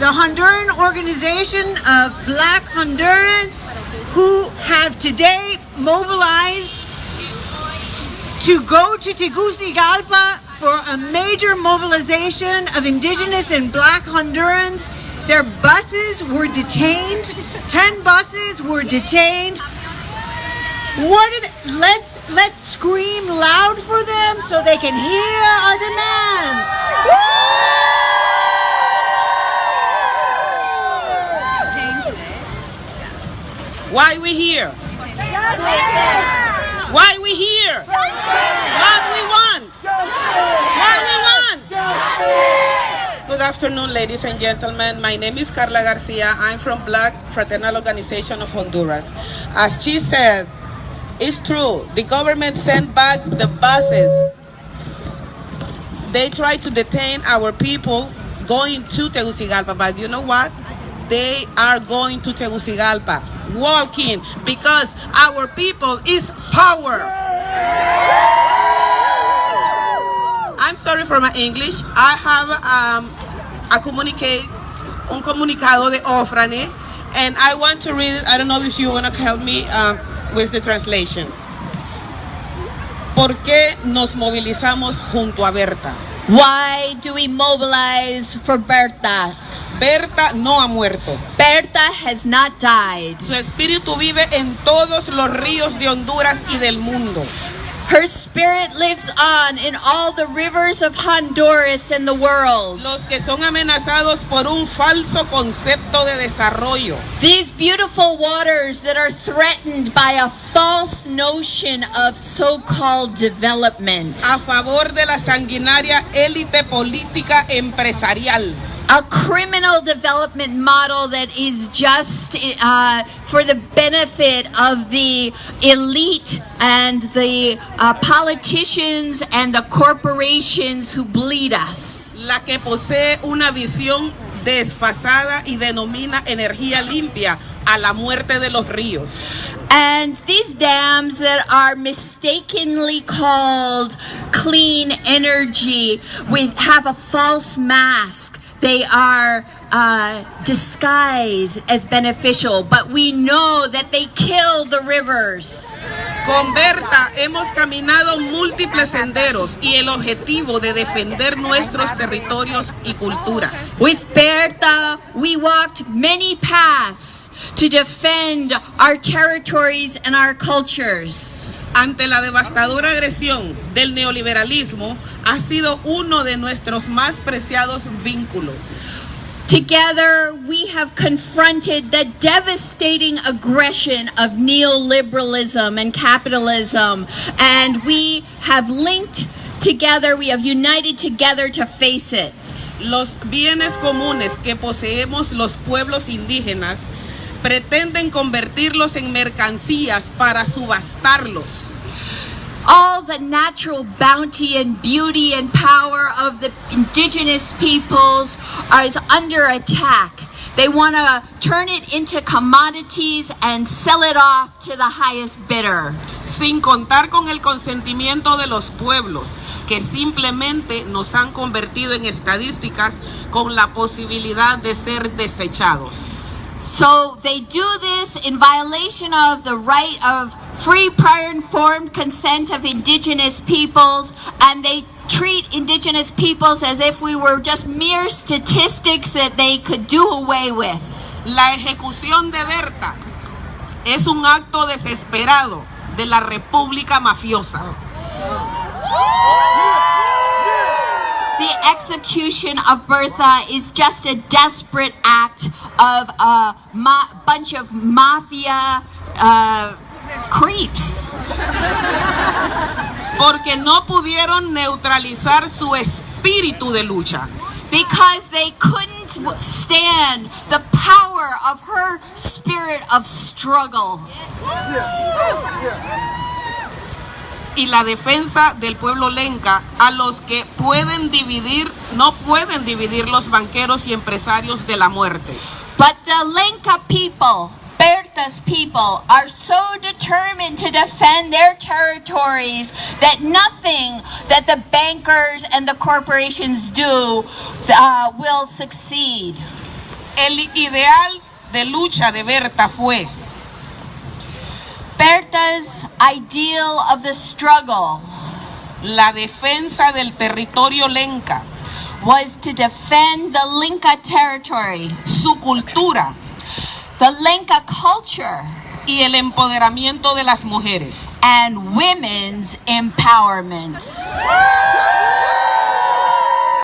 the Honduran organization of Black Hondurans who have today mobilized to go to Tegucigalpa for a major mobilization of indigenous and Black Hondurans. Their buses were detained. 10 buses were detained. Let's scream loud for them so they can hear our demands. Why we here? Why we here? What we want? What we want? Good afternoon, ladies and gentlemen. My name is Carla Garcia. I'm from Black Fraternal Organization of Honduras. As she said, it's true. The government sent back the buses. They tried to detain our people going to Tegucigalpa, but you know what? They are going to Tegucigalpa, walking, because our people is power. I'm sorry for my English. I have un comunicado de Ofrane, and I want to read it. I don't know if you want to help me with the translation. ¿Por qué nos movilizamos junto a Berta? Why do we mobilize for Berta? Berta no ha muerto. Berta has not died. Su espíritu vive en todos los ríos de Honduras y del mundo. Her spirit lives on in all the rivers of Honduras and the world. Los que son amenazados por un falso concepto de desarrollo. These beautiful waters that are threatened by a false notion of so-called development. A favor de la sanguinaria élite política empresarial. A criminal development model that is just for the benefit of the elite and the politicians and the corporations who bleed us. La que posee una visión desfasada y denomina energía limpia a la muerte de los ríos. And these dams that are mistakenly called clean energy have a false mask. They are disguised as beneficial, but we know that they kill the rivers. Con Berta hemos caminado múltiples senderos y el objetivo de defender nuestros territorios y cultura. With Berta, we walked many paths to defend our territories and our cultures. Ante la devastadora agresión del neoliberalismo, ha sido uno de nuestros más preciados vínculos. Together, we have confronted the devastating aggression of neoliberalism and capitalism, and we have linked together, we have united together to face it. Los bienes comunes que poseemos los pueblos indígenas pretenden convertirlos en mercancías para subastarlos. All the natural bounty and beauty and power of the indigenous peoples is under attack. They want to turn it into commodities and sell it off to the highest bidder. Sin contar con el consentimiento de los pueblos, que simplemente nos han convertido en estadísticas con la posibilidad de ser desechados. So they do this in violation of the right of free, prior informed consent of indigenous peoples, and they treat indigenous peoples as if we were just mere statistics that they could do away with. La ejecución de Berta es un acto desesperado de la República Mafiosa. The execution of Berta is just a desperate act of a bunch of mafia creeps. Porque no pudieron neutralizar su espíritu de lucha. Because they couldn't stand the power of her spirit of struggle. Y la defensa del pueblo lenca, a los que no pueden dividir los banqueros y empresarios de la muerte. But the Lenca people, Berta's people, are so determined to defend their territories that nothing that the bankers and the corporations do will succeed. El ideal de lucha de Berta fue Berta's ideal of the struggle la defensa del territorio lenca, was to defend the Lenca territory, su cultura the Lenca culture, y el empoderamiento de las mujeres. and women's empowerment.